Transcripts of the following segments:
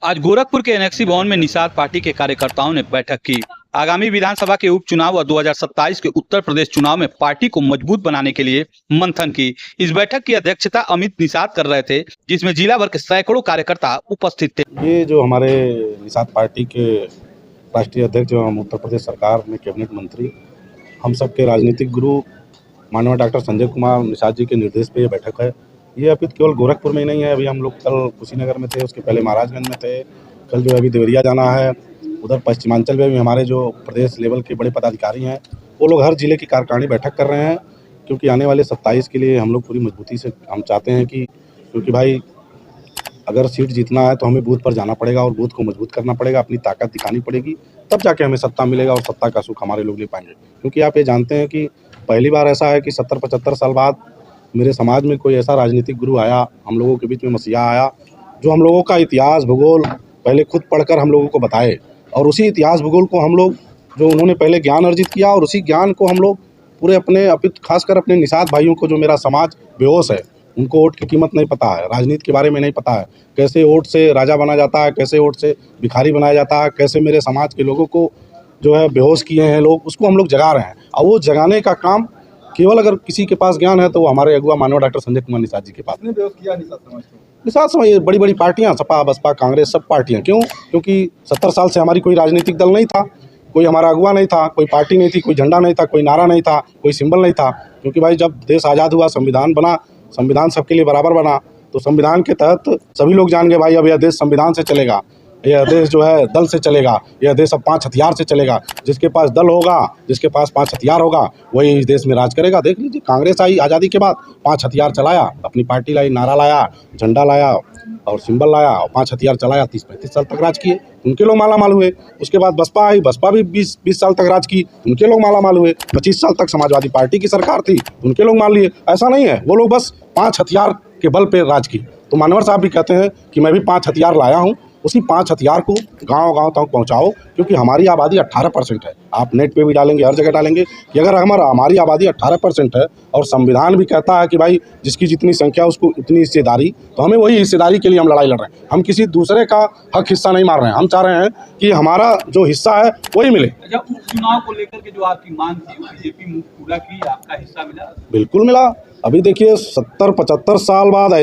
आज गोरखपुर के एनेक्सी भवन में निषाद पार्टी के कार्यकर्ताओं ने बैठक की। आगामी विधानसभा के उपचुनाव और 2027 के उत्तर प्रदेश चुनाव में पार्टी को मजबूत बनाने के लिए मंथन की। इस बैठक की अध्यक्षता अमित निषाद कर रहे थे, जिसमें जिला भर के सैकड़ों कार्यकर्ता उपस्थित थे। ये जो हमारे निषाद पार्टी के राष्ट्रीय अध्यक्ष एवं उत्तर प्रदेश सरकार में कैबिनेट मंत्री, हम सबके राजनीतिक गुरु माननीय डॉक्टर संजय कुमार निषाद जी के निर्देश पे ये बैठक है। ये अभी केवल गोरखपुर में ही नहीं है, अभी हम लोग कल कुशीनगर में थे, उसके पहले महाराजगंज में थे, कल जो अभी देवरिया जाना है। उधर पश्चिमांचल में भी हमारे जो प्रदेश लेवल के बड़े पदाधिकारी हैं वो लोग हर जिले की कार्यकारिणी बैठक कर रहे हैं, क्योंकि आने वाले 27 के लिए हम लोग पूरी मजबूती से हम चाहते हैं कि क्योंकि भाई अगर सीट जीतना है तो हमें बूथ पर जाना पड़ेगा और बूथ को मजबूत करना पड़ेगा, अपनी ताकत दिखानी पड़ेगी, तब जाके हमें सत्ता मिलेगा और सत्ता का सुख हमारे लोग ले पाएंगे। क्योंकि आप ये जानते हैं कि पहली बार ऐसा है कि 70-75 साल बाद मेरे समाज में कोई ऐसा राजनीतिक गुरु आया, हम लोगों के बीच में मसीहा आया, जो हम लोगों का इतिहास भूगोल पहले खुद पढ़कर हम लोगों को बताए, और उसी इतिहास भूगोल को हम लोग जो उन्होंने पहले ज्ञान अर्जित किया और उसी ज्ञान को हम लोग पूरे अपने खासकर अपने निषाद भाइयों को, जो मेरा समाज बेहोश है, उनको वोट की कीमत नहीं पता है, राजनीति के बारे में नहीं पता है, कैसे वोट से राजा बना जाता है, कैसे वोट से भिखारी बनाया जाता है, कैसे मेरे समाज के लोगों को जो है बेहोश किए हैं लोग, उसको हम लोग जगा रहे हैं। और वो जगाने का काम केवल अगर किसी के पास ज्ञान है तो वो हमारे अगुआ माननीय डॉक्टर संजय कुमार निषाद जी के पास। निषाद समाज ये बड़ी बड़ी पार्टियां, सपा बसपा कांग्रेस, सब पार्टियां। क्योंकि 70 साल से हमारी कोई राजनीतिक दल नहीं था, कोई हमारा अगुआ नहीं था, कोई पार्टी नहीं थी, कोई झंडा नहीं था, कोई नारा नहीं था, कोई सिंबल नहीं था। क्योंकि भाई जब देश आज़ाद हुआ, संविधान बना, संविधान सबके लिए बराबर बना, तो संविधान के तहत सभी लोग जान गए भाई अब यह देश संविधान से चलेगा, यह देश जो है दल से चलेगा, यह देश अब 5 हथियार से चलेगा। जिसके पास दल होगा, जिसके पास 5 हथियार होगा, वही इस देश में राज करेगा। देख लीजिए, कांग्रेस आई आज़ादी के बाद, 5 हथियार चलाया, अपनी पार्टी लाई, नारा लाया, झंडा लाया और सिंबल लाया और 5 हथियार चलाया, 30-35 साल तक राज किए, उनके लोग माला माल हुए। उसके बाद बसपा आई, बसपा भी 20 साल तक राज की, उनके लोग माला माल हुए। 25 साल तक समाजवादी पार्टी की सरकार थी, उनके लोग मान लिए। ऐसा नहीं है, वो लोग बस 5 हथियार के बल पे राज की। तो मानवर साहब भी कहते हैं कि मैं भी 5 हथियार लाया हूँ, उसी 5 हथियार को गांव-गांव तक पहुंचाओ, क्योंकि हमारी आबादी 18% है। आप नेट पे भी डालेंगे, हर जगह डालेंगे कि अगर हमारी आबादी 18% है और संविधान भी कहता है कि भाई जिसकी जितनी संख्या उसको उतनी हिस्सेदारी, तो हमें वही हिस्सेदारी के लिए हम लड़ाई लड़ रहे हैं। हम किसी दूसरे का हक हिस्सा नहीं मार रहे हैं, हम चाह रहे हैं कि हमारा जो हिस्सा है वही मिले। जब उपचुनाव को लेकर के जो आपकी मांग थी बीजेपी पूरा की, आपका हिस्सा मिला? बिल्कुल मिला। अभी देखिए 70-75 साल बाद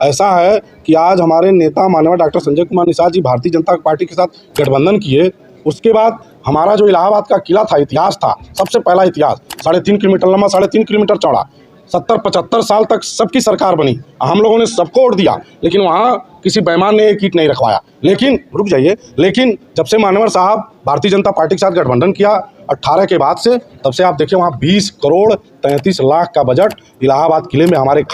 ऐसा है कि आज हमारे नेता माननीय डॉक्टर संजय कुमार निषाद जी भारतीय जनता पार्टी के साथ गठबंधन किए। उसके बाद हमारा जो इलाहाबाद का किला था, इतिहास था, सबसे पहला इतिहास, 3.5 किलोमीटर लंबा, 3.5 किलोमीटर चौड़ा, 70-75 साल तक सबकी सरकार बनी, हम लोगों ने सबको वोट दिया, लेकिन वहाँ किसी बेईमान ने एक ईंट नहीं रखवाया। लेकिन रुक जाइए, लेकिन जब से मानवर साहब भारतीय जनता पार्टी के साथ गठबंधन किया 18 के बाद से, तब से आप देखिए वहाँ 20 करोड़ 33 लाख का बजट इलाहाबाद किले में हमारे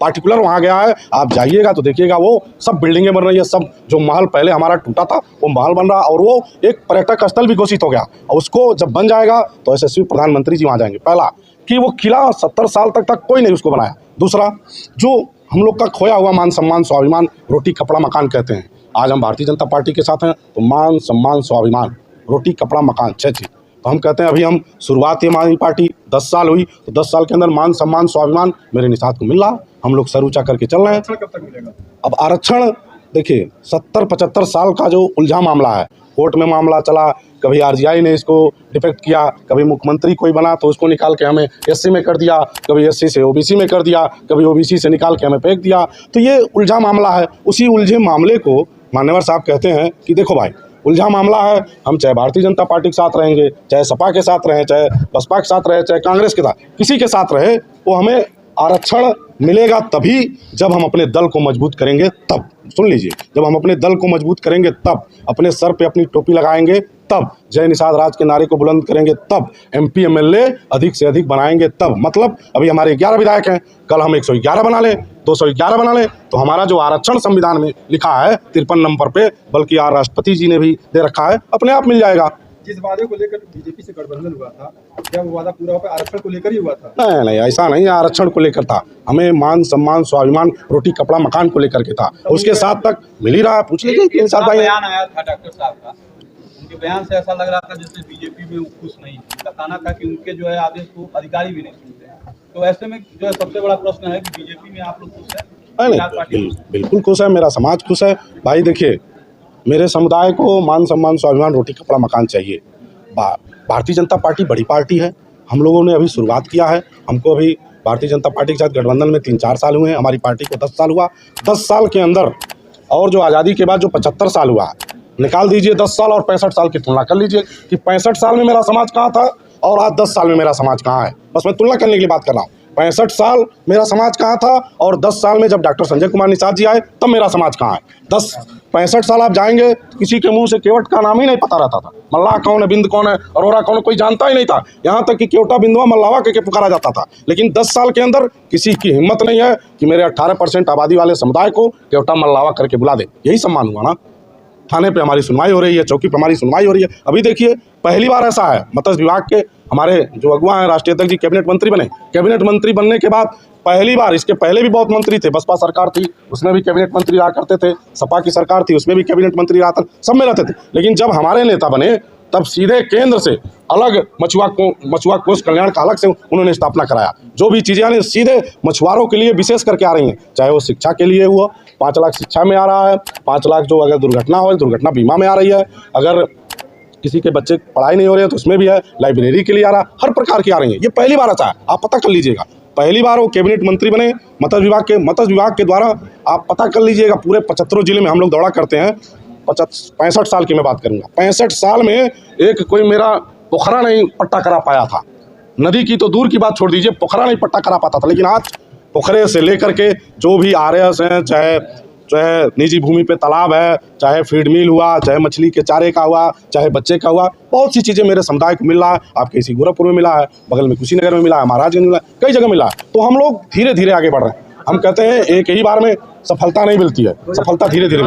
पार्टिकुलर वहाँ गया है। आप जाइएगा तो देखिएगा वो सब बिल्डिंगें बन रही है, सब जो महल पहले हमारा टूटा था वो महल बन रहा, और वो एक पर्यटक स्थल भी घोषित हो गया। और उसको जब बन जाएगा तो यशस्वी प्रधानमंत्री जी वहाँ जाएंगे। पहला कि वो किला 70 साल तक कोई नहीं उसको बनाया। दूसरा, जो हम लोग का खोया हुआ मान सम्मान स्वाभिमान, रोटी कपड़ा मकान कहते हैं, आज हम भारतीय जनता पार्टी के साथ हैं तो मान सम्मान स्वाभिमान, रोटी कपड़ा मकान 6 चीज। तो हम कहते हैं अभी हम शुरुआत, हमारी पार्टी 10 साल हुई तो 10 साल के अंदर मान सम्मान स्वाभिमान मेरे निषाद को मिल रहा, हम लोग सर ऊँचा करके चल रहे हैं। कब तक मिलेगा? अब आरक्षण देखिए 70-75 साल का जो उलझा मामला है, कोर्ट में मामला चला, कभी आरजीआई ने इसको डिफेक्ट किया, कभी मुख्यमंत्री कोई बना तो उसको निकाल के हमें एससी में कर दिया, कभी एससी से ओबीसी में कर दिया, कभी ओबीसी से निकाल के हमें फेंक दिया। तो ये उलझा मामला है। उसी उलझे मामले को मान्यवर साहब कहते हैं कि देखो भाई उलझा मामला है, हम चाहे भारतीय जनता पार्टी के साथ रहेंगे, चाहे सपा के साथ रहें, चाहे बसपा के साथ रहें, चाहे कांग्रेस के साथ, किसी के साथ रहे, वो हमें आरक्षण मिलेगा तभी जब हम अपने दल को मजबूत करेंगे। तब सुन लीजिए, जब हम अपने दल को मजबूत करेंगे, तब अपने सर पे अपनी टोपी लगाएंगे, तब जय निषाद राज के नारे को बुलंद करेंगे, तब एमपी एमएलए अधिक से अधिक बनाएंगे, तब मतलब अभी हमारे 11 विधायक हैं, कल हम 111 बना लें, 211 बना लें, तो हमारा जो आरक्षण संविधान में लिखा है 53 नंबर पे, बल्कि राष्ट्रपति जी ने भी दे रखा है, अपने आप मिल जाएगा। जिस वादे को लेकर बीजेपी से गठबंधन हुआ था, क्या वो वादा पूरा हो पाया? आरक्षण को लेकर ही हुआ था? नहीं, ऐसा नहीं, आरक्षण को लेकर था, हमें मान सम्मान स्वाभिमान रोटी कपड़ा मकान को लेकर के था, उसके साथ तक मिल ही रहा। पूछ लीजिए 3 साल बयान आया था डॉक्टर साहब का, उनके बयान से ऐसा लग रहा था जैसे बीजेपी में वो खुश नहीं, उनका कहना था कि उनके जो है आदेश को अधिकारी भी नहीं सुनते हैं। तो ऐसे में जो है सबसे बड़ा प्रश्न है कि बीजेपी में आप लोग खुश हैं? नहीं, बिल्कुल खुश है, मेरा समाज खुश है। भाई देखिए, मेरे समुदाय को मान सम्मान स्वाभिमान रोटी कपड़ा मकान चाहिए। भारतीय जनता पार्टी बड़ी पार्टी है, हम लोगों ने अभी शुरुआत किया है। हमको अभी भारतीय जनता पार्टी के साथ गठबंधन में 3-4 साल हुए हैं, हमारी पार्टी को 10 साल हुआ। 10 साल के अंदर और जो आज़ादी के बाद जो 75 साल हुआ, निकाल दीजिए 10 साल और 65 साल की तुलना कर लीजिए कि 65 साल में मेरा समाज कहाँ था और आज 10 साल में मेरा समाज कहाँ है। बस मैं तुलना करने के लिए बात कर रहा हूँ। 65 साल मेरा समाज कहाँ था और 10 साल में जब डॉक्टर संजय कुमार निषाद जी आए तब मेरा समाज कहाँ है। 65 साल आप जाएंगे किसी के मुंह से केवट का नाम ही नहीं पता रहता था। मल्लाह कौन है, बिंद कौन है, अरोरा कौन है, कोई जानता ही नहीं था। यहाँ तक कि केवटा बिंदुआ मल्लावा के पुकारा जाता था। लेकिन 10 साल के अंदर किसी की हिम्मत नहीं है कि मेरे 18% आबादी वाले समुदाय को केवटा मल्लावा करके बुला दे। यही सम्मान हुआ ना। थाने पे हमारी सुनवाई हो रही है, चौकी पे हमारी सुनवाई हो रही है। अभी देखिए पहली बार ऐसा है, मत्स्य विभाग के हमारे जो अगुआ हैं राष्ट्रीय अध्यक्ष जी कैबिनेट मंत्री बने। कैबिनेट मंत्री बनने के बाद पहली बार, इसके पहले भी बहुत मंत्री थे, बसपा सरकार थी उसमें भी कैबिनेट मंत्री रहा करते थे, सपा की सरकार थी उसमें भी कैबिनेट मंत्री रहा था, सब में रहते थे। लेकिन जब हमारे नेता बने तब सीधे केंद्र से अलग मछुआ कोष कल्याण का अलग से उन्होंने स्थापना कराया। जो भी चीज़ें यानी सीधे मछुआरों के लिए विशेष करके आ रही हैं, चाहे वो शिक्षा के लिए हुआ, 5 लाख शिक्षा में आ रहा है, 5 लाख जो अगर दुर्घटना हो दुर्घटना बीमा में आ रही है, अगर किसी के बच्चे पढ़ाई नहीं हो रहे हैं तो उसमें भी है, लाइब्रेरी के लिए आ रहा है, हर प्रकार की आ रही है। ये पहली बार ऐसा है, आप पता कर लीजिएगा। पहली बार वो कैबिनेट मंत्री बने मत्स्य विभाग के द्वारा, आप पता कर लीजिएगा। पूरे 75 जिले में हम लोग दौरा करते हैं। 65 साल की मैं बात करूंगा, 65 साल में एक कोई मेरा पोखरा नहीं पट्टा करा पाया था। नदी की तो दूर की बात छोड़ दीजिए, पोखरा नहीं पट्टा करा पाता था। लेकिन आज पोखरे से लेकर के जो भी RS हैं, चाहे निजी भूमि पे तालाब है, चाहे फीड मिल हुआ, चाहे मछली के चारे का हुआ, चाहे बच्चे का हुआ, बहुत सी चीज़ें मेरे समुदाय को मिल रहा है। आपके इसी गोरखपुर में मिला है, बगल में कुशीनगर में मिला है, महाराजगंज में मिला है, कई जगह मिला है। तो हम लोग धीरे धीरे आगे बढ़ रहे हैं। हम कहते हैं एक ही बार में सफलता नहीं मिलती है, सफलता धीरे धीरे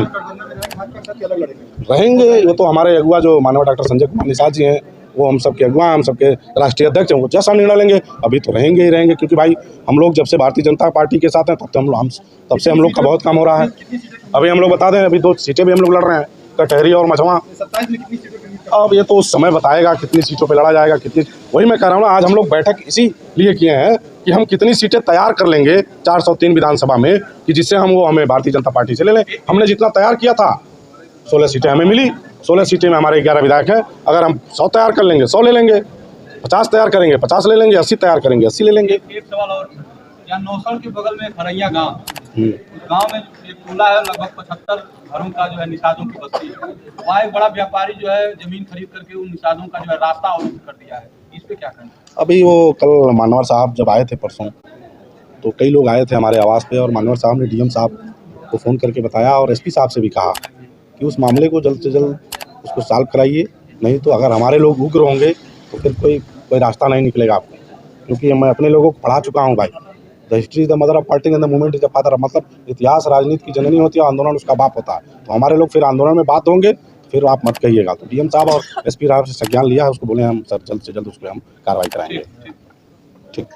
रहेंगे। वो तो हमारे अगुआ जो माननीय डॉक्टर संजय कुमार निषाद जी हैं, वो हम सबके अगुआ हैं, हम सबके राष्ट्रीय अध्यक्ष हैं। वो जैसा निर्णय लेंगे अभी तो रहेंगे ही रहेंगे, क्योंकि भाई हम लोग जब से भारतीय जनता पार्टी के साथ हैं तब से हम लोग का बहुत काम हो रहा है। अभी हम लोग बता दें, अभी 2 सीटें भी हम लोग लड़ रहे हैं, कटहरी और मझवा। 27 में कितनी सीटों पे अब ये तो उस समय बताएगा कितनी सीटों पे लड़ा जाएगा, कितनी। वही मैं कह रहा हूँ ना, आज हम लोग बैठक इसीलिए किए हैं कि हम कितनी सीटें तैयार कर लेंगे 403 विधानसभा में, कि जिससे हमें भारतीय जनता पार्टी से ले लें। हमने जितना तैयार किया था 16 सीटें हमें मिली, 16 सीटें में हमारे 11 विधायक हैं। अगर हम 100 तैयार कर लेंगे 100 ले लेंगे, 50 तैयार करेंगे 50 ले लेंगे, 80 तैयार करेंगे 80 ले लेंगे। एक सवाल और, यहाँ नौसड़ के बगल में खरैया गांव, उस गांव में एक टोला है, लगभग 75 घरों का जो है निषादों की बस्ती है। वहाँ एक बड़ा व्यापारी जो है जमीन खरीद करके उन निषादों का जो है रास्ता अवरुद्ध कर दिया है, इस पे क्या कहना? अभी वो कल मानवर साहब जब आए थे परसों, तो कई लोग आए थे हमारे आवास पे, और मानवर साहब ने DM साहब को फ़ोन करके बताया और SP साहब से भी कहा कि उस मामले को जल्द से जल्द उसको सॉल्व कराइए। नहीं तो अगर हमारे लोग उग्र होंगे तो फिर कोई रास्ता नहीं निकलेगा आपको। क्योंकि मैं अपने लोगों को पढ़ा चुका हूँ भाई, the history is the mother of party and the movement is the father. मतलब इतिहास राजनीति की जननी होती है, आंदोलन उसका बाप होता है। तो हमारे लोग फिर आंदोलन में बात होंगे, फिर आप मत कहिएगा। तो DM साहब और SP साहब से संज्ञान लिया है, उसको बोले हम सर जल्द से जल्द उस पर हम कार्रवाई कराएंगे। ठीक।